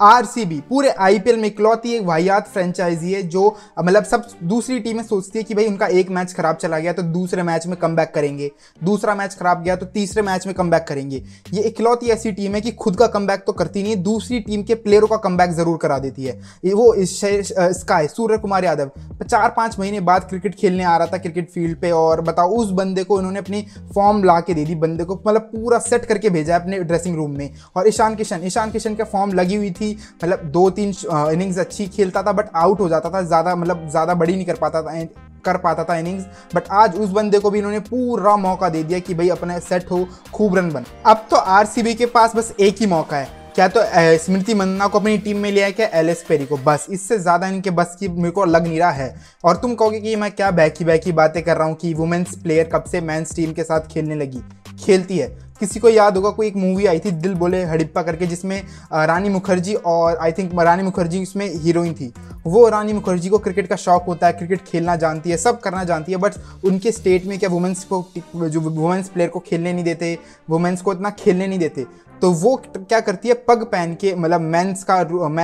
RCB पूरे IPL में इकलौती एक वाहियात फ्रेंचाइजी है जो मतलब सब दूसरी टीमें सोचती है कि भाई उनका एक मैच खराब चला गया तो दूसरे मैच में कमबैक करेंगे, दूसरा मैच खराब गया तो तीसरे मैच में कमबैक करेंगे। ये इकलौती ऐसी टीम है कि खुद का कमबैक तो करती नहीं है, दूसरी टीम के प्लेयरों का कमबैक जरूर करा देती है। वो स्काई सूर्य कुमार यादव 4-5 महीने बाद क्रिकेट खेलने आ रहा था क्रिकेट फील्ड पे, और बताओ उस बंदे को इन्होंने अपनी फॉर्म ला के दे दी, बंदे को मतलब पूरा सेट करके भेजा है अपने ड्रेसिंग रूम में। और ईशान किशन का फॉर्म लगी हुई थी, मतलब 2-3 इनिंग्स अच्छी खेलता था बट आउट हो जाता था, ज़्यादा बड़ी नहीं कर पाता था इनिंग्स। बट आज उस बंदे को भी इन्होंने पूरा मौका दे दिया कि भाई अपने सेट हो, खूब रन बन। अब तो आरसीबी के पास बस एक ही मौका है, क्या तो स्मृति मंदाना को अपनी टीम में लिया है, क्या एलिस पेरी को, बस इससे ज़्यादा इनके बस की मेरे को लग नहीं रहा है। और तुम कहोगे कि मैं क्या बैकी बातें कर रहा हूँ कि वुमेन्स प्लेयर कब से मेंस टीम के साथ खेलने लगी, खेलती है। किसी को याद होगा कोई एक मूवी आई थी दिल बोले हड़िप्पा करके, जिसमें रानी मुखर्जी और आई थिंक रानी मुखर्जी इसमें हीरोइन थी। वो रानी मुखर्जी को क्रिकेट का शौक होता है, क्रिकेट खेलना जानती है, सब करना जानती है, बट उनके स्टेट में क्या वुमेन्स प्लेयर को खेलने नहीं देते, वुमेन्स को इतना खेलने नहीं देते। तो वो क्या करती है, पग पहन के मतलब मैन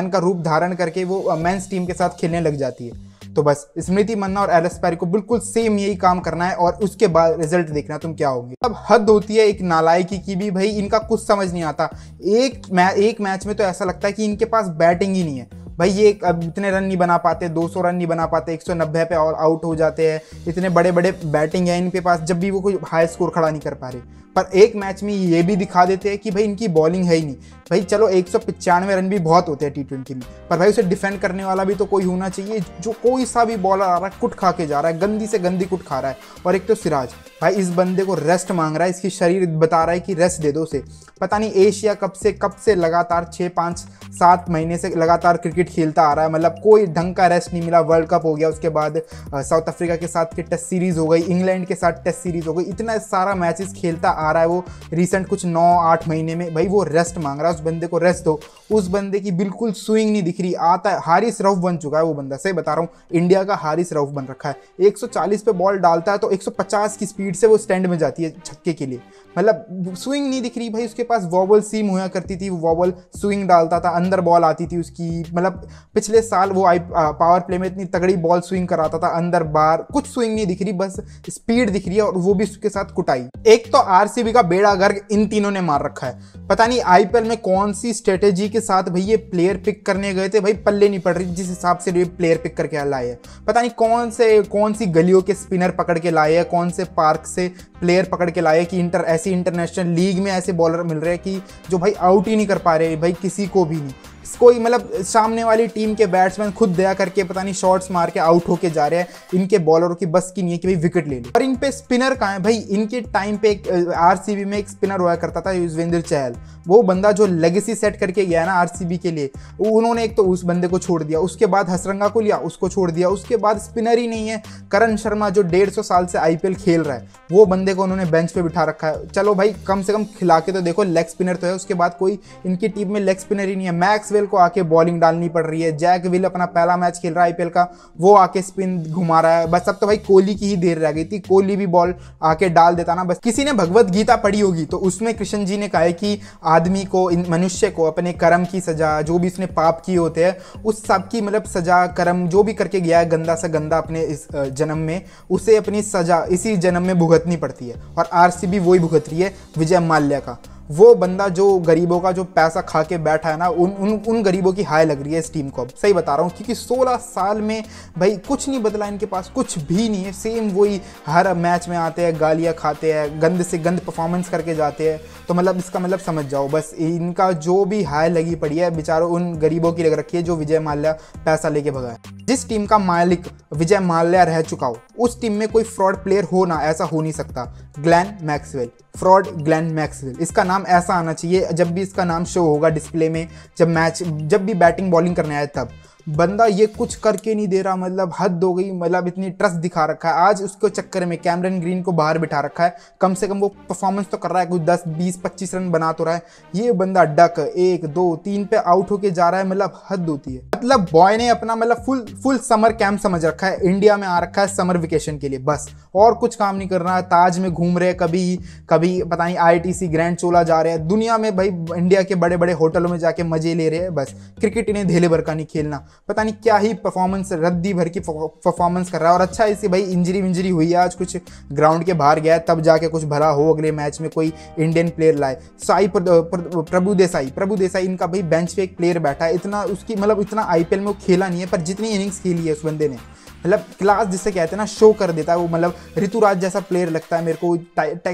का रूप धारण करके वो मेंस टीम के साथ खेलने लग जाती है। तो बस स्मृति मंदाना और एलिस पेरी को बिल्कुल सेम यही काम करना है और उसके बाद रिजल्ट देखना तुम क्या होंगे। अब हद होती है एक नालायकी की भी, भाई इनका कुछ समझ नहीं आता। एक मैच में तो ऐसा लगता है कि इनके पास बैटिंग ही नहीं है। भाई ये अब इतने रन नहीं बना पाते, 200 रन नहीं बना पाते, 190 पे और आउट हो जाते हैं। इतने बड़े बड़े बैटिंग है इनके पास, जब भी वो कोई हाई स्कोर खड़ा नहीं कर पा रहे। पर एक मैच में ये भी दिखा देते हैं कि भाई इनकी बॉलिंग है ही नहीं। भाई चलो 195 रन भी बहुत होते हैं T20 में, पर भाई उसे डिफेंड करने वाला भी तो कोई होना चाहिए। जो कोई सा भी बॉलर आ रहा है कुट खा के जा रहा है, गंदी से गंदी कुट खा रहा है। और एक तो सिराज भाई इस बंदे को रेस्ट मांग रहा है, इसकी शरीर बता रहा है कि रेस्ट दे दो उसे। पता नहीं एशिया कप से लगातार 6-5-7 महीने से लगातार क्रिकेट खेलता आ रहा है, मतलब कोई ढंग का रेस्ट नहीं मिला। वर्ल्ड कप हो गया, उसके बाद साउथ अफ्रीका के साथ की टेस्ट सीरीज हो गई, इंग्लैंड के साथ टेस्ट सीरीज हो गई, इतना सारा मैचेस खेलता आ रहा है वो रिसेंट कुछ 9-8 महीने में। भाई वो रेस्ट मांग रहा है, उस बंदे को रेस्ट दो। उस बंदे की बिल्कुल स्विंग नहीं दिख रही, आता है हारिस रऊफ बन चुका है वो बंदा, सही बता रहा हूँ, इंडिया का हारिस रऊफ बन रखा है। 140 पे बॉल डालता है तो 150 की स्पीड से वो स्टैंड में जाती है छक्के के लिए, मतलब स्विंग नहीं दिख रही। भाई उसके पास वॉबल सीम हुआ करती थी, वो वॉबल स्विंग डालता था, अंदर बॉल आती थी उसकी, मतलब पिछले साल वो पावर प्ले में इतनी तगड़ी बॉल स्विंग कराता था, अंदर बाहर कुछ स्विंग नहीं दिख रही, बस स्पीड दिख रही है, और वो भी उसके साथ कुटाई। एक तो आरसीबी का बेड़ा गर्क इन तीनों ने मार रखा है। पता नहीं आईपीएल में कौन सी स्ट्रेटेजी के साथ भाई ये प्लेयर पिक करने गए थे, भाई पल्ले नहीं पड़ रही जिस हिसाब से ये प्लेयर पिक करके लाए हैं। पता नहीं कौन सी गलियों के स्पिनर पकड़ के लाए हैं, कौन से पार्क से प्लेयर पकड़ के लाए कि ऐसी इंटरनेशनल लीग में ऐसे बॉलर मिल रहे हैं कि जो भाई आउट ही नहीं कर पा रहे भाई किसी को भी नहीं। कोई मतलब सामने वाली टीम के बैट्समैन खुद दया करके पता नहीं शॉट्स मार के आउट होके जा रहे हैं, इनके बॉलरों की बस की नहीं है कि भाई विकेट ले लो। और इन पे स्पिनर कहाँ है भाई? इनके टाइम पे आरसीबी में एक स्पिनर हुआ करता था युजवेंद्र चहल, वो बंदा जो लेगेसी सेट करके गया ना आरसीबी के लिए, उन्होंने एक तो उस बंदे को छोड़ दिया, उसके बाद हसरंगा को लिया, उसको छोड़ दिया, उसके बाद स्पिनर ही नहीं है। करण शर्मा जो 150 साल से आईपीएल खेल रहा है, वो बंदे को उन्होंने बेंच पे बिठा रखा है। चलो भाई कम से कम खिला के तो देखो, लेग स्पिनर तो है, उसके बाद कोई इनकी टीम में लेग स्पिनर ही नहीं है। मैक्सवेल को आके बॉलिंग डालनी पड़ रही है, जैक विल अपना पहला मैच खेल रहा है आईपीएल का, वो आके स्पिन घुमा रहा है। बस अब तो भाई कोहली की ही देर रह गई थी, कोहली भी बॉल आके डाल देता ना। बस किसी ने भगवत गीता पढ़ी होगी तो उसमें कृष्ण जी ने कहा है कि आदमी को, मनुष्य को अपने कर्म की सजा, जो भी इसने पाप किए होते हैं उस सब की मतलब सजा, कर्म जो भी करके गया है गंदा से गंदा अपने इस जन्म में, उसे अपनी सजा इसी जन्म में भुगतनी पड़ती है। और आरसीबी वही भुगत रही है, विजय माल्या का। वो बंदा जो गरीबों का जो पैसा खा के बैठा है ना, उन गरीबों की हाय लग रही है इस टीम को। अब सही बता रहा हूँ, क्योंकि 16 साल में भाई कुछ नहीं बदला, इनके पास कुछ भी नहीं है, सेम वही हर मैच में आते हैं, गालियाँ खाते हैं, गंद से गंद परफॉर्मेंस करके जाते हैं। तो मतलब इसका मतलब समझ जाओ, बस इनका जो भी हाय लगी पड़ी है बेचारों उन गरीबों की लग रखी है जो विजय माल्या पैसा लेके भगा है। जिस टीम का मालिक विजय माल्या रह चुका हो, उस टीम में कोई फ्रॉड प्लेयर हो ना, ऐसा हो नहीं सकता। Glenn Maxwell, fraud Glenn Maxwell, इसका नाम ऐसा आना चाहिए जब भी इसका नाम शो होगा डिस्प्ले में, जब भी बैटिंग बॉलिंग करने आए तब। बंदा ये कुछ करके नहीं दे रहा, मतलब हद हो गई, मतलब इतनी ट्रस्ट दिखा रखा है। आज उसके चक्कर में कैमरन ग्रीन को बाहर बिठा रखा है, कम से कम वो परफॉर्मेंस तो कर रहा है, कुछ 10 20 25 रन बना तो रहा है। ये बंदा डक 1 2 3 पे आउट होके जा रहा है, मतलब हद होती है। मतलब बॉय ने अपना मतलब फुल समर कैंप समझ रखा है, इंडिया में आ रखा है समर वेकेशन के लिए, बस और कुछ काम नहीं कर रहा है। ताज में घूम रहे, कभी कभी पता नहीं ITC ग्रैंड चोला जा रहे हैं, दुनिया में भाई इंडिया के बड़े बड़े होटलों में जाके मजे ले रहे हैं, बस क्रिकेट इन्हें धेले भर का नहीं खेलना। पता नहीं क्या ही परफॉर्मेंस, रद्दी भर की परफॉर्मेंस कर रहा है। और अच्छा इसे भाई इंजरी हुई है, आज कुछ ग्राउंड के बाहर गया, तब जाके कुछ भला हो, अगले मैच में कोई इंडियन प्लेयर लाए। साई प्रभु देसाई इनका भाई बेंच पे एक प्लेयर बैठा है, इतना उसकी मतलब इतना IPL में वो खेला नहीं है, पर जितनी इनिंग्स खेली है उस बंदे ने, मतलब क्लास जिसे कहते हैं ना, शो कर देता है वो। मतलब ऋतुराज जैसा प्लेयर लगता है मेरे को,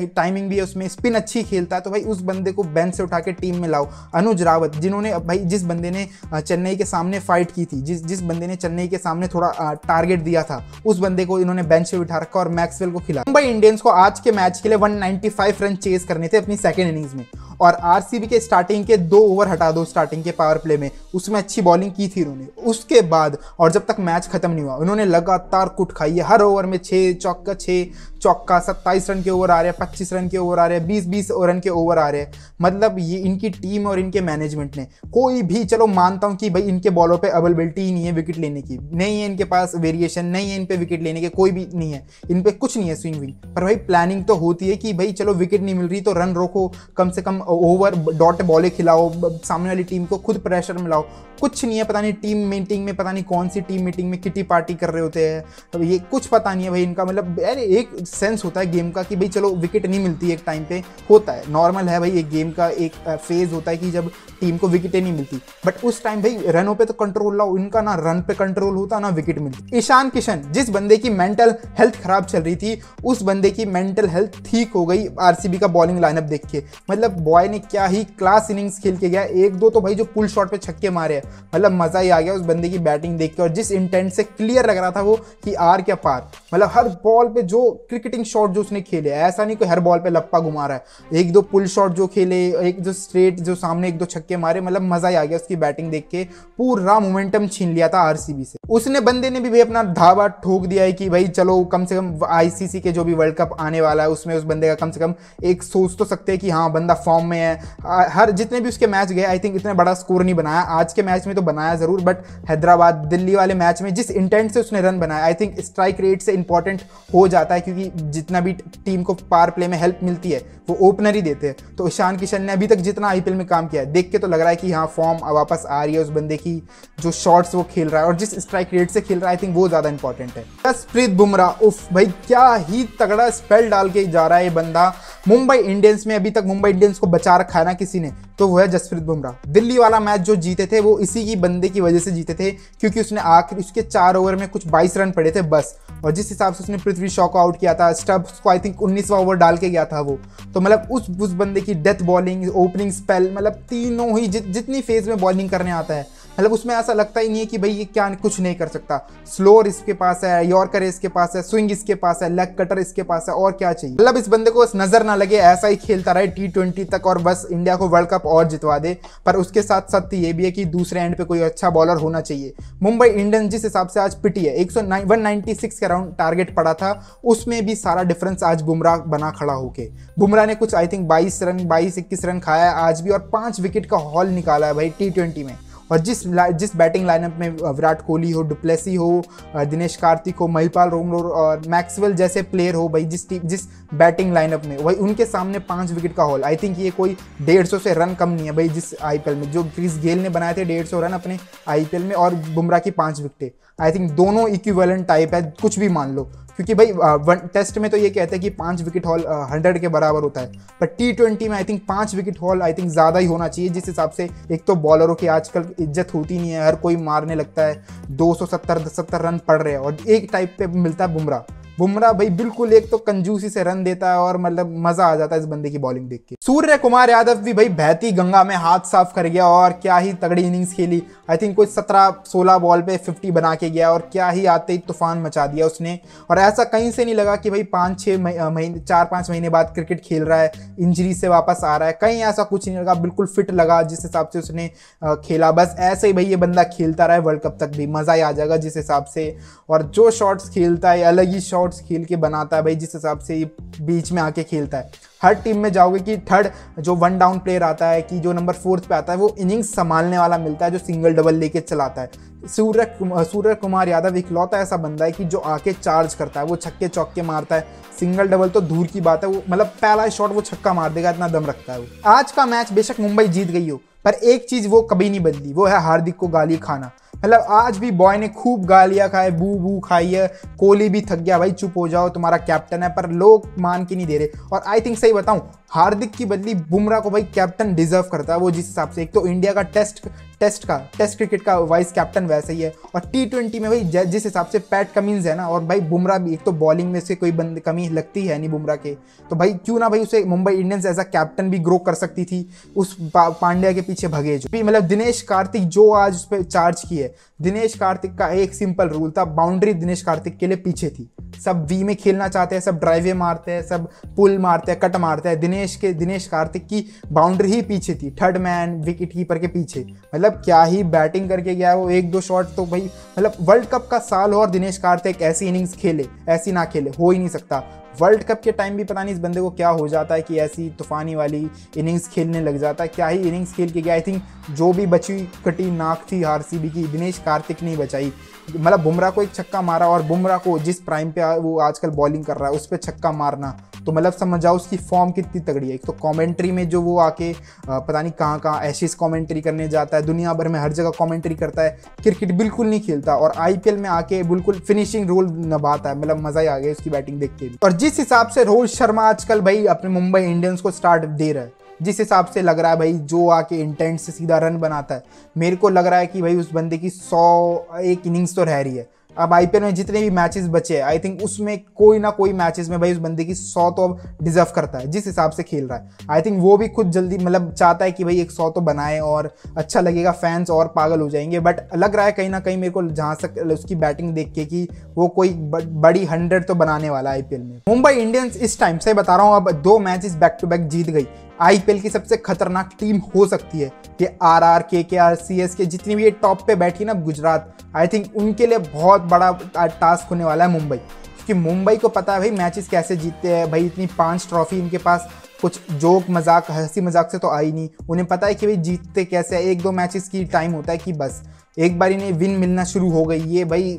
टाइमिंग भी है उसमें, स्पिन अच्छी खेलता है। तो भाई उस बंदे को बेंच से उठा के टीम में लाओ। अनुज रावत, जिन्होंने भाई जिस बंदे ने चेन्नई के सामने फाइट की थी, जिस बंदे ने चेन्नई के सामने थोड़ा टारगेट दिया था, उस बंदे को इन्होंने बेंच पे उठा रखा और मैक्सवेल को खिला। मुंबई इंडियंस को आज के मैच के लिए 195 रन चेस करने थे अपनी सेकेंड इनिंग्स में, और RCB के स्टार्टिंग के 2 ओवर हटा दो स्टार्टिंग के पावर प्ले में, उसमें अच्छी बॉलिंग की थी उन्होंने। उसके बाद और जब तक मैच खत्म नहीं हुआ, उन्होंने लगातार कुट खाई है। हर ओवर में 6 चौका 27 रन के ओवर आ रहे हैं, 25 रन के ओवर आ रहे हैं, 20 रन के ओवर आ रहे हैं। मतलब ये इनकी टीम और इनके मैनेजमेंट ने कोई भी, चलो मानता हूं कि भाई इनके बॉलों पे अवेलेबिलिटी ही नहीं है विकेट लेने की, नहीं है इनके पास वेरिएशन, नहीं है इन पे विकेट लेने के, कोई भी नहीं है इन पे, कुछ नहीं है स्विंग विंग, पर भाई प्लानिंग तो होती है कि भाई चलो विकेट नहीं मिल रही तो रन रोको, कम से कम ओवर डॉट बॉले खिलाओ, सामने वाली टीम को खुद प्रेशर मिलाओ। कुछ नहीं है, पता नहीं टीम मीटिंग में, पता नहीं कौन सी टीम मीटिंग में किटी पार्टी कर रहे होते हैं, अब ये कुछ पता नहीं है भाई इनका। मतलब अरे एक सेंस होता है गेम का कि भाई चलो विकेट नहीं मिलती है, एक टाइम पे होता है, नॉर्मल है भाई, एक गेम का एक फेज होता है कि जब टीम को विकेटें नहीं मिलती, बट उस टाइम भाई रनों पे तो कंट्रोल लाओ। इनका ना रन पे कंट्रोल होता ना विकेट मिलती। ईशान किशन, जिस बंदे की मेंटल हेल्थ खराब चल रही थी, उस बंदे की मेंटल हेल्थ ठीक हो गई RCB का बॉलिंग लाइनअप देख के। मतलब बॉय ने क्या ही क्लास इनिंग्स खेल के गया, 1-2 तो भाई जो पुल शॉट पे छक्के मारे हैं, मतलब मजा ही आ गया उस बंदे की बैटिंग देख के। और जिस इंटेंट से क्लियर लग रहा था वो कि आर क्या पार, मतलब हर बॉल पे जो क्रिकेटिंग शॉट जो उसने खेले, ऐसा नहीं कोई हर बॉल पे लप्पा घुमा रहा है, 1-2 पुल शॉट जो खेले, एक जो स्ट्रेट जो सामने 1-2 छक्के मारे, मतलब मजा ही आ गया उसकी बैटिंग देख के। पूरा मोमेंटम छीन लिया था RCB से। उसने बंदे ने भी भाई अपना धावा ठोक दिया है कि भाई चलो कम से कम ICC के जो भी वर्ल्ड कप आने वाला है उसमें उस बंदे का कम से कम एक सोच तो सकते हैं कि हाँ बंदा फॉर्म में है। हर जितने भी उसके मैच गए आई थिंक इतना बड़ा स्कोर नहीं बनाया, आज के मैच में तो बनाया जरूर, बट हैदराबाद दिल्ली वाले मैच में जिस इंटेंट से उसने रन बनाया, आई थिंक स्ट्राइक रेट से इंपॉर्टेंट हो जाता है, क्योंकि जितना भी टीम को पावर प्ले में हेल्प मिलती है वो ओपनर ही देते हैं। तो ईशान किशन ने अभी तक जितना IPL में काम किया है, देख के तो लग रहा है कि हाँ फॉर्म वापस आ रही है उस बंदे की, जो शॉट्स वो खेल रहा है और जिस स्ट्राइक रेट से खेल रहा है, आई थिंक वो ज्यादा इंपॉर्टेंट है। जसप्रीत बुमराह, उफ भाई क्या ही तगड़ा स्पेल डाल के जा रहा है ये बंदा। मुंबई इंडियंस में अभी तक मुंबई इंडियंस को बचा रखा है ना किसी ने, तो वो है जसप्रीत बुमराह। दिल्ली वाला मैच जो जीते थे वो इसी की बंदे की वजह से जीते थे, क्योंकि उसने आखिर उसके 4 ओवर में कुछ 22 रन पड़े थे बस, और जिस हिसाब से उसने पृथ्वी शॉ को आउट किया था, स्टब्स को आई थिंक 19वां ओवर डाल के गया था वो, तो मतलब उस बंदे की डेथ बॉलिंग, ओपनिंग स्पेल, मतलब तीनों ही जितनी फेज में बॉलिंग करने आता है, मतलब उसमें ऐसा लगता ही नहीं है कि भाई ये क्या कुछ नहीं कर सकता। स्लोअर इसके पास है, यॉर्कर इसके पास है, स्विंग इसके पास है, लेग कटर इसके पास है, और क्या चाहिए। मतलब इस बंदे को बस नजर ना लगे, ऐसा ही खेलता रहे T20 तक और बस इंडिया को वर्ल्ड कप और जितवा दे। पर उसके साथ साथ ये भी है कि दूसरे एंड पे कोई अच्छा बॉलर होना चाहिए। मुंबई इंडियंस जिस हिसाब से आज पिटी है, 196 के अराउंड टारगेट पड़ा था, उसमें भी सारा डिफरेंस आज बुमराह बना खड़ा होके। बुमराह ने कुछ आई थिंक 22-21 रन खाया है आज भी, और 5 विकेट का हॉल निकाला है भाई T20 में। और जिस बैटिंग लाइनअप में विराट कोहली हो, डुप्लेसी हो, दिनेश कार्तिक हो, महिपाल रोमरोर और मैक्सवेल जैसे प्लेयर हो भाई, जिस बैटिंग लाइनअप में, वही उनके सामने 5 विकेट का हॉल, आई थिंक ये कोई 150 से रन कम नहीं है भाई। जिस IPL में जो क्रिस गेल ने बनाए थे 150 रन अपने IPL में, और बुमराह की 5 विकेटें, आई थिंक दोनों इक्विवेलेंट टाइप है, कुछ भी मान लो, क्योंकि भाई टेस्ट में तो ये कहते हैं कि 5 विकेट हॉल 100 के बराबर होता है, पर T20 में I think 5 wicket haul I think ज़्यादा ही होना चाहिए। जिस हिसाब से एक तो बॉलरों की आजकल इज्जत होती नहीं है, हर कोई मारने लगता है, 270 रन पड़ रहे हैं, और एक टाइप पे मिलता है बुमराह। बुमराह भाई बिल्कुल एक तो कंजूसी से रन देता है और मतलब मजा आ जाता है इस बंदे की बॉलिंग देख के। सूर्य कुमार यादव भी भाई बहती गंगा में हाथ साफ कर गया और क्या ही तगड़ी इनिंग्स खेली। आई थिंक कोई 17-16 बॉल पे 50 बना के गया और क्या ही आते ही तूफान मचा दिया उसने। और ऐसा कहीं से नहीं लगा कि भाई 5-6 महीने 4-5 महीने बाद क्रिकेट खेल रहा है, इंजरी से वापस आ रहा है, कहीं ऐसा कुछ नहीं लगा, बिल्कुल फिट लगा जिस हिसाब से उसने खेला। बस ऐसे ही भाई ये बंदा खेलता रहा है वर्ल्ड कप तक भी, मजा ही आ जाएगा जिस हिसाब से। और जो शॉट्स खेलता है अलग ही शॉट्स खेल के बनाता है भाई, जिस हिसाब से ये बीच में आके खेलता है। हर टीम में जाओगे कि थर्ड जो वन डाउन प्लेयर आता है कि जो नंबर 4 पे आता है वो इनिंग्स संभालने वाला मिलता है, जो सिंगल डबल लेके चलाता है। सूर्य कुमार यादव इकलौता ऐसा बंदा है कि जो आके चार्ज करता है, वो छक्के चौके मारता है, सिंगल डबल तो दूर की बात है, वो मतलब पहला शॉट वो छक्का मार देगा, इतना दम रखता है वो। आज का मैच बेशक मुंबई जीत गई हो, पर एक चीज वो कभी नहीं बदली, वो है हार्दिक को गाली खाना। मतलब आज भी बॉय ने खूब गालियां खाए, बू बू खाई है, कोहली भी थक गया भाई चुप हो जाओ तुम्हारा कैप्टन है, पर लोग मान के नहीं दे रहे। और आई थिंक सही बताऊं, हार्दिक की बदली बुमराह को भाई कैप्टन डिजर्व करता है वो, जिस हिसाब से एक तो इंडिया का टेस्ट क्रिकेट का वाइस कैप्टन वैसे ही है, और T20 में भाई जिस हिसाब से पैट कमिंस है ना, और भाई बुमराह भी, एक तो बॉलिंग में से कोई कमी लगती है नहीं बुमराह के, तो भाई क्यों ना भाई उसे Mumbai Indians as a captain भी ग्रो कर सकती थी उस पांड्या के पीछे भगे जो भी। मतलब दिनेश कार्तिक जो आज उस पर चार्ज की है, दिनेश कार्तिक का एक सिंपल रूल था, बाउंड्री दिनेश कार्तिक के लिए पीछे थी। सब वी में खेलना चाहते हैं, सब ड्राइवे मारते हैं, सब पुल मारते हैं, कट मारते हैं, दिनेश कार्तिक की बाउंड्री ही पीछे थी, थर्ड मैन विकेट कीपर के पीछे। मतलब क्या ही बैटिंग करके गया वो, 1-2 शॉट तो भाई, मतलब वर्ल्ड कप का साल हो और दिनेश कार्तिक ऐसी इनिंग्स खेले, ऐसी ना खेले, हो ही नहीं सकता। वर्ल्ड कप के टाइम भी पता नहीं इस बंदे को क्या हो जाता है कि ऐसी तूफानी वाली इनिंग्स खेलने लग जाता है। क्या ही इनिंग्स खेल के गया। आई थिंक जो भी बची कटी नाक थी आरसीबी की, दिनेश कार्तिक नहीं बचाई। मतलब बुमराह को एक छक्का मारा, और बुमराह को जिस प्राइम पे वो आजकल बॉलिंग कर रहा है उस पर छक्का मारना, तो मतलब समझ जाओ उसकी फॉर्म कितनी तगड़ी है। एक तो कमेंट्री में जो वो आके पता नहीं कहाँ एशेज कमेंट्री करने जाता है, दुनिया भर में हर जगह कमेंट्री करता है, क्रिकेट बिल्कुल नहीं खेलता, और आईपीएल में आके बिल्कुल फिनिशिंग रोल निभाता है। मतलब मजा ही आ गया उसकी बैटिंग देख के भी। और जिस हिसाब से रोहित शर्मा आजकल भाई अपने मुंबई इंडियंस को स्टार्ट दे रहा है, जिस हिसाब से लग रहा है भाई, जो आके इंटेंट से सीधा रन बनाता है, मेरे को लग रहा है कि भाई उस बंदे की 101 इनिंग्स तो रह रही है। अब आईपीएल में जितने भी मैचेस बचे हैं, आई थिंक उसमें कोई ना कोई मैचेस में भाई उस बंदे की 100 तो अब डिजर्व करता है, जिस हिसाब से खेल रहा है। आई थिंक वो भी खुद जल्दी मतलब चाहता है कि भाई एक 100 तो बनाए और अच्छा लगेगा, फैंस और पागल हो जाएंगे। बट लग रहा है कहीं ना कहीं मेरे को जहाँ तक उसकी बैटिंग देख के कि वो कोई बड़ी 100 तो बनाने वाला है आईपीएल में। मुंबई इंडियंस इस टाइम से बता रहा हूँ, अब 2 मैचेस बैक टू बैक जीत गई, आईपीएल की सबसे खतरनाक टीम हो सकती है। ये आरआर, केकेआर, सीएसके जितनी भी ये टॉप पे बैठी ना गुजरात, आई थिंक उनके लिए बहुत बड़ा टास्क होने वाला है मुंबई, क्योंकि मुंबई को पता है भाई मैचेस कैसे जीतते हैं। भाई इतनी 5 ट्रॉफी इनके पास कुछ जोक मजाक हंसी मजाक से तो आई नहीं, उन्हें पता है कि भाई जीतते कैसे है। 1-2 मैचेस की टाइम होता है कि बस एक बार इन्हें विन मिलना शुरू हो गई, ये भाई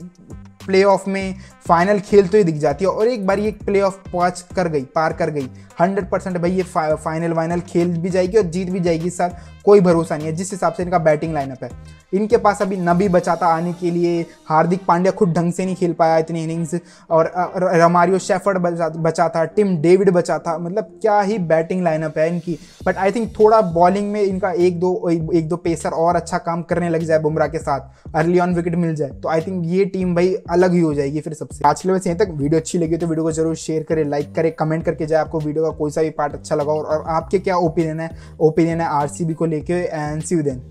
प्लेऑफ में फाइनल खेल तो ही दिख जाती है, और एक बार ये प्लेऑफ पार कर गई 100% भाई ये फाइनल खेल भी जाएगी और जीत भी जाएगी, इस साथ कोई भरोसा नहीं है। जिस हिसाब से इनका बैटिंग लाइनअप है, इनके पास अभी नबी बचा था आने के लिए, हार्दिक पांड्या खुद ढंग से नहीं खेल पाया इतनी इनिंग्स, और रमारियो शेफर्ड बचा था, टिम डेविड बचा था, मतलब क्या ही बैटिंग लाइनअप है इनकी। बट आई थिंक थोड़ा बॉलिंग में इनका एक दो पेसर और अच्छा काम करने लग जाए, बुमराह के साथ अर्ली ऑन विकेट मिल जाए, तो आई थिंक ये टीम भाई अलग ही हो जाएगी फिर सबसे। आज के लिए बस यहीं तक। वीडियो अच्छी लगी तो वीडियो को जरूर शेयर करें, लाइक करें, कमेंट करके जाए आपको वीडियो का कोई सा भी पार्ट अच्छा लगा, और आपके क्या ओपिनियन है आरसीबी को लेके। And see you then.